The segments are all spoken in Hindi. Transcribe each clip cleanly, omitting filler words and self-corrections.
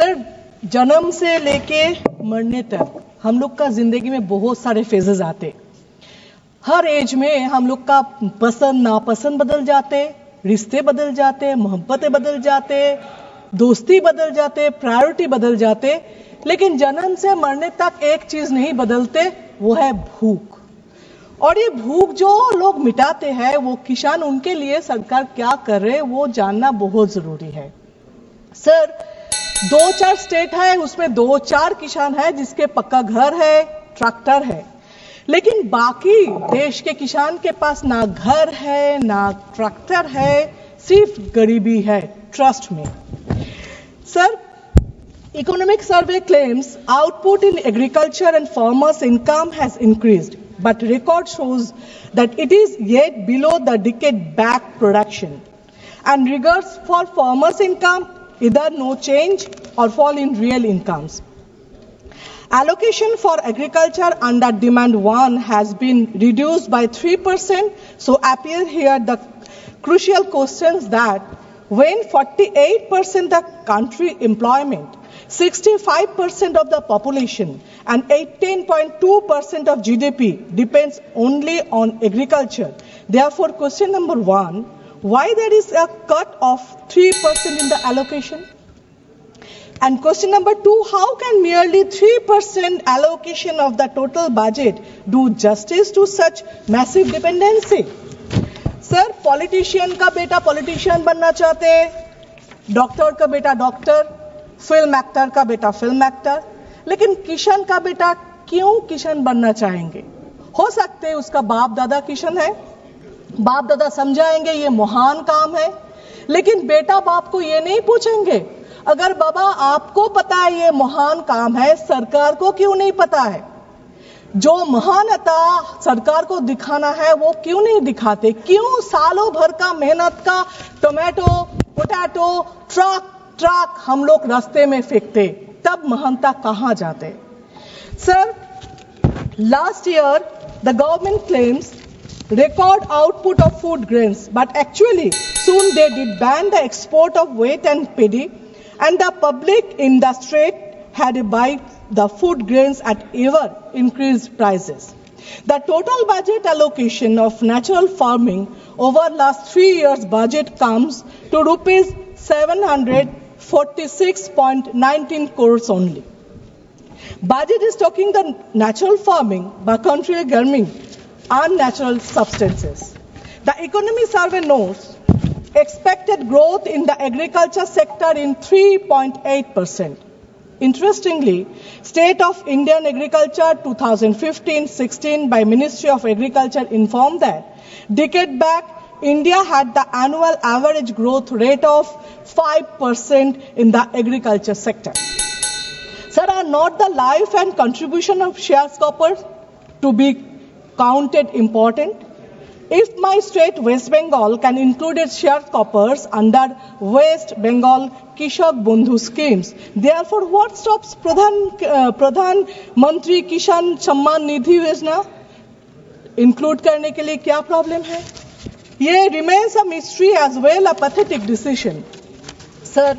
सर, जन्म से लेके मरने तक हम लोग का जिंदगी में बहुत सारे फेजेस आते। हर एज में हम लोग का पसंद नापसंद बदल जाते, रिश्ते बदल जाते, मोहब्बतें बदल जाते, दोस्ती बदल जाते, प्रायोरिटी बदल जाते। लेकिन जन्म से मरने तक एक चीज नहीं बदलते, वो है भूख। और ये भूख जो लोग मिटाते हैं, वो किसान, उनके लिए सरकार क्या कर रहे हैं वो जानना बहुत जरूरी है। सर, 2-4 स्टेट है, उसमें 2-4 किसान है जिसके पक्का घर है, ट्रैक्टर है, लेकिन बाकी देश के किसान के पास ना घर है ना ट्रैक्टर है, सिर्फ गरीबी है। ट्रस्ट में sir, economic survey claims output in agriculture and farmers' income has increased, but record shows that it is yet below the decade-back production. And regards for farmers' income, either no change or fall in real incomes. Allocation for agriculture under demand 1 has been reduced by 3%. So appear here the crucial questions that when 48% of country employment, 65% of the population and 18.2% of GDP depends only on agriculture. Therefore, question number 1, why there is a cut of 3% in the allocation? And question number 2, how can merely 3% allocation of the total budget do justice to such massive dependency? Sir, politician का बेटा पॉलिटिशियन बनना चाहते, डॉक्टर का बेटा डॉक्टर, फिल्म एक्टर का बेटा फिल्म एक्टर, लेकिन किसान का बेटा क्यों किसान बनना चाहेंगे? हो सकते है उसका बाप दादा किसान है, बाप दादा समझाएंगे ये महान काम है, लेकिन बेटा बाप को ये नहीं पूछेंगे, अगर बाबा आपको पता है ये महान काम है, सरकार को क्यों नहीं पता है? जो महानता सरकार को दिखाना है वो क्यों नहीं दिखाते? क्यों सालों भर का मेहनत का टोमेटो, पोटैटो, ट्रक हम लोग रास्ते में फेंकते? तब महानता कहां जाते? Sir, last year the government claims record output of food grains, but actually soon they did ban the export of wheat and paddy, and the public in the street had to buy the food grains at ever increased prices. The total budget allocation of natural farming over last 3 years budget comes to rupees 746.19 crores only. Budget is talking the natural farming, but country garming unnatural substances. The economy survey notes expected growth in the agriculture sector in 3.8%. Interestingly, State of Indian Agriculture 2015-16 by Ministry of Agriculture informed that decade back India had the annual average growth rate of 5% in the agriculture sector. Sir, are not the life and contribution of sharecroppers to be counted important? If my state West Bengal can include its sharecroppers under West Bengal Kishak Bandhu schemes, therefore what stops Pradhan Mantri Kisan Samman Nidhi योजना include करने के लिए क्या प्रॉब्लम है? ये remains a mystery as well a pathetic decision. Sir,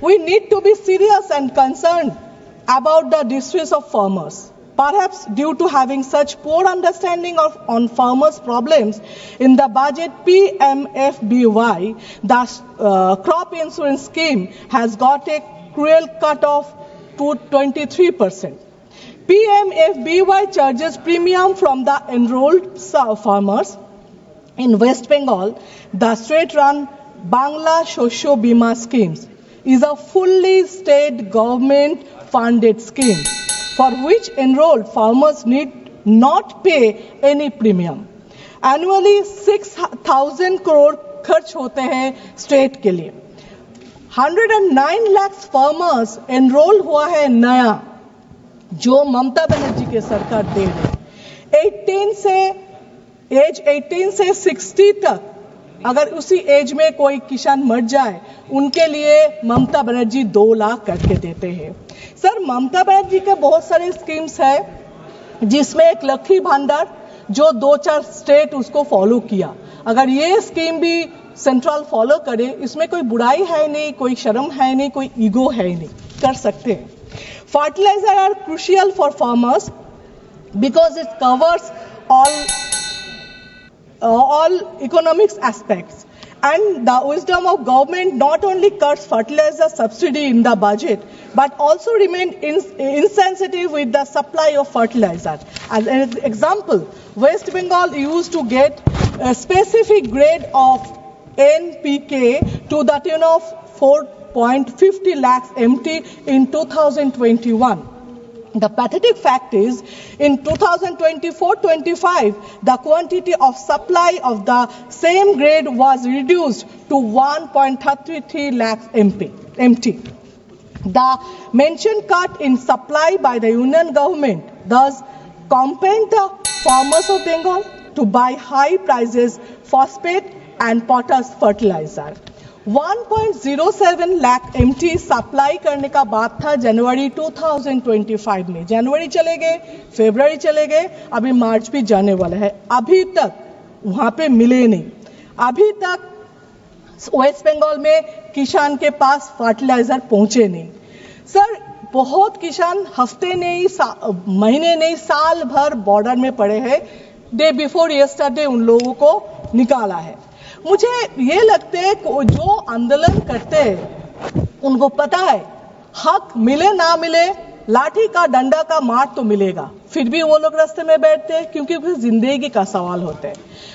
we need to be serious and concerned about the distress of farmers. Perhaps due to having such poor understanding on farmers' problems, in the budget PMFBY, the crop insurance scheme has got a cruel cut-off to 23%. PMFBY charges premium from the enrolled farmers. In West Bengal, the state-run Bangla Shosho Bima schemes is a fully state government-funded scheme, for which enrolled farmers need not pay any premium. Annually 6,000 crore खर्च होते हैं स्टेट के लिए. 109 लाख फार्मर्स एनरोल हुआ है नया, जो ममता बनर्जी के सरकार दे रही. 18 से 60 तक अगर उसी एज में कोई किसान मर जाए, उनके लिए ममता बनर्जी 2 लाख करके देते हैं. सर, ममता बनर्जी के बहुत सारे स्कीम्स है, जिसमें एक लक्ष्मी भंडार जो 2-4 स्टेट उसको फॉलो किया. अगर ये स्कीम भी सेंट्रल फॉलो करे, इसमें कोई बुराई है नहीं, कोई शर्म है नहीं, कोई ईगो है नहीं. कर सकते हैं। Fertiliser are crucial for farmers because it covers all economics aspects, and the wisdom of government not only cuts fertilizer subsidy in the budget but also remained insensitive with the supply of fertilizer. As an example, West Bengal used to get a specific grade of NPK to the tune of 4.50 lakhs MT in 2021. The pathetic fact is, in 2024-25, the quantity of supply of the same grade was reduced to 1.33 lakhs MT. The mentioned cut in supply by the union government thus compelled the farmers of Bengal to buy high prices phosphate and potash fertilizer. 1.07 lakh MT supply करने का बात था जनवरी 2025 में। जनवरी चले गए, फरवरी चले गए, अभी मार्च भी जाने वाला है, अभी तक वहां पे मिले नहीं। अभी तक वेस्ट बंगाल में किसान के पास फर्टिलाइजर पहुंचे नहीं। सर, बहुत किसान हफ्ते नहीं, महीने नहीं, साल भर बॉर्डर में पड़े हैं। डे बिफोर यस्टरडे उन लोगों को निकाला है। मुझे ये लगता है जो आंदोलन करते हैं उनको पता है हक मिले ना मिले, लाठी का डंडा का मार तो मिलेगा, फिर भी वो लोग रास्ते में बैठते हैं क्योंकि फिर जिंदगी का सवाल होता है।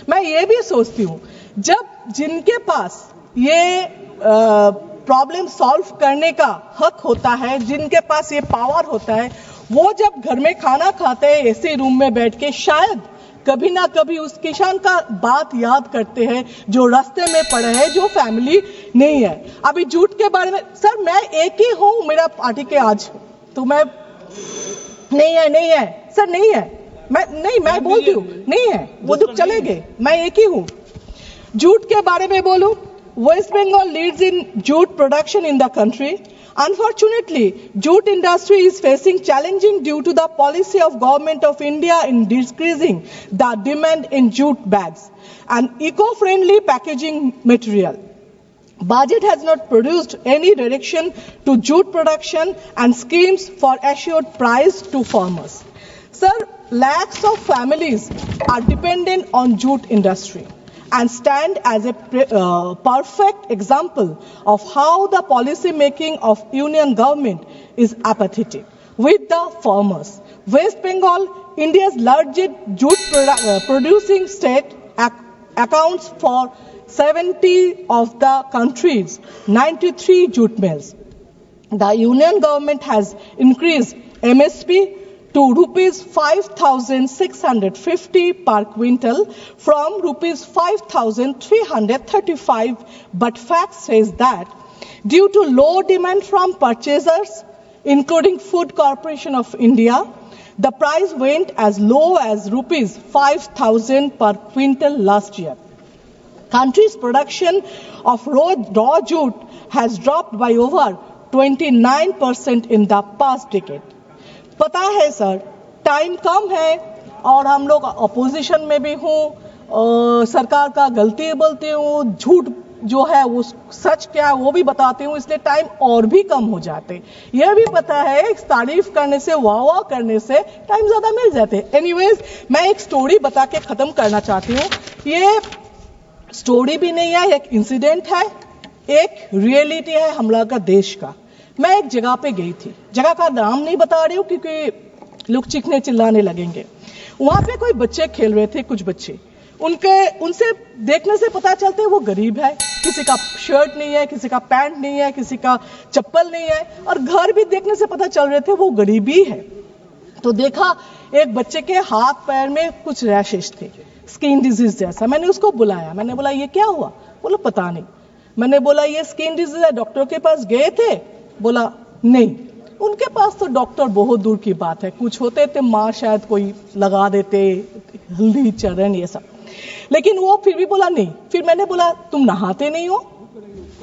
मैं ये भी सोचती हूँ, जब जिनके पास ये प्रॉब्लम सॉल्व करने का हक होता है, जिनके पास ये पावर होता है, वो जब घर में खाना खाते हैं एसी रूम में बैठ के, शायद कभी ना कभी उस किसान का बात याद करते हैं जो रास्ते में पड़े हैं, जो फैमिली नहीं है। अभी जूट के बारे में सर, मैं एक ही हूं मेरा पार्टी के आज, तो मैं नहीं है सर, नहीं है, मैं बोलती हूँ नहीं है, वो दुख चले गए, मैं एक ही हूं। जूट के बारे में बोलूं, West Bengal leads in jute production in the country. Unfortunately, jute industry is facing challenging due to the policy of Government of India in decreasing the demand in jute bags and eco-friendly packaging material. Budget has not produced any direction to jute production and schemes for assured price to farmers. Sir, lakhs of families are dependent on jute industry and stand as a perfect example of how the policy making of union government is apathetic with the farmers. West Bengal, India's largest jute producing state, accounts for 70 of the country's 93 jute mills. The union government has increased MSP to rupees 5,650 per quintal from rupees 5,335, but fact says that due to low demand from purchasers, including Food Corporation of India, the price went as low as rupees 5,000 per quintal last year. Country's production of raw jute has dropped by over 29% in the past decade. पता है सर, टाइम कम है और हम लोग अपोजिशन में भी हूँ, सरकार का गलती बोलती हूँ, झूठ जो है वो सच क्या है वो भी बताती हूँ, इसलिए टाइम और भी कम हो जाते। यह भी पता है तारीफ करने से, वाह करने से टाइम ज्यादा मिल जाते। एनीवेज, मैं एक स्टोरी बता के खत्म करना चाहती हूँ। ये स्टोरी भी नहीं है, एक इंसिडेंट है, एक रियलिटी है हम लोग का देश का। मैं एक जगह पे गई थी, जगह का नाम नहीं बता रही हूँ क्योंकि लोग चीखने चिल्लाने लगेंगे। वहां पे कोई बच्चे खेल रहे थे, कुछ बच्चे, उनसे देखने से पता चलते हैं वो गरीब है, किसी का शर्ट नहीं है, किसी का पैंट नहीं है, किसी का चप्पल नहीं है, और घर भी देखने से पता चल रहे थे वो गरीबी है। तो देखा एक बच्चे के हाथ पैर में कुछ रैशेस थे, स्किन डिजीज जैसा। मैंने उसको बुलाया, मैंने बोला ये क्या हुआ? बोला पता नहीं। मैंने बोला ये स्किन डिजीज है, डॉक्टर के पास गए थे? बोला नहीं, उनके पास तो डॉक्टर बहुत दूर की बात है, कुछ होते थे माँ शायद कोई लगा देते, हल्दी चरण ये सब, लेकिन वो फिर भी बोला नहीं। फिर मैंने बोला तुम नहाते नहीं हो?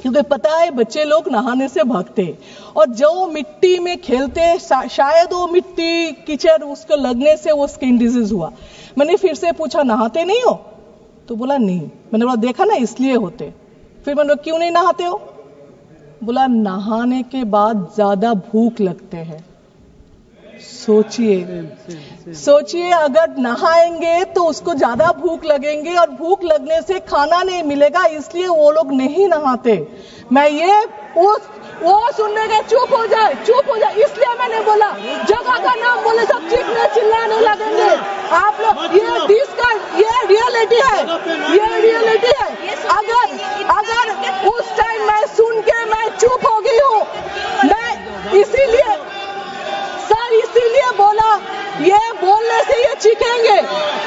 क्योंकि पता है बच्चे लोग नहाने से भागते, और जो मिट्टी में खेलते शायद वो मिट्टी कीचड़ उसको लगने से वो स्किन डिजीज हुआ। मैंने फिर से पूछा नहाते नहीं हो? तो बोला नहीं। मैंने बोला देखा ना इसलिए होते। फिर मैंने क्यों नहीं नहाते हो? बोला नहाने के बाद ज्यादा भूख लगते हैं। सोचिए अगर नहाएंगे तो उसको ज्यादा भूख लगेंगे और भूख लगने से खाना नहीं मिलेगा, इसलिए वो लोग नहीं नहाते। मैं ये वो सुनने के चुप हो जाए, इसलिए मैंने बोला जगह का नाम बोले सब चीखने चिल्लाने लगेंगे आप लोग। ये रियलिटी है। अगर उस टाइम मैं सुन के मैं चुप हो गई हूँ, मैं इसीलिए बोला ये बोलने से ये चीखेंगे,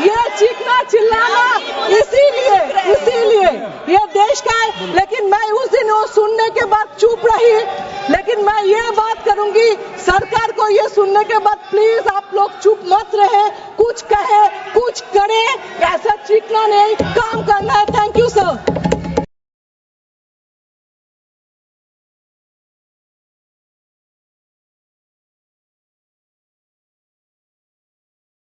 ये चीखना चिल्लाना इसीलिए ये देश का है। लेकिन मैं उस दिन वो सुनने के बाद चुप रही, लेकिन मैं ये बात करूंगी सरकार को, ये सुनने के बाद प्लीज आप लोग चुप मत रहे, कुछ कहे कुछ करे, ऐसा चीखना नहीं, काम करना है। Thank you sir.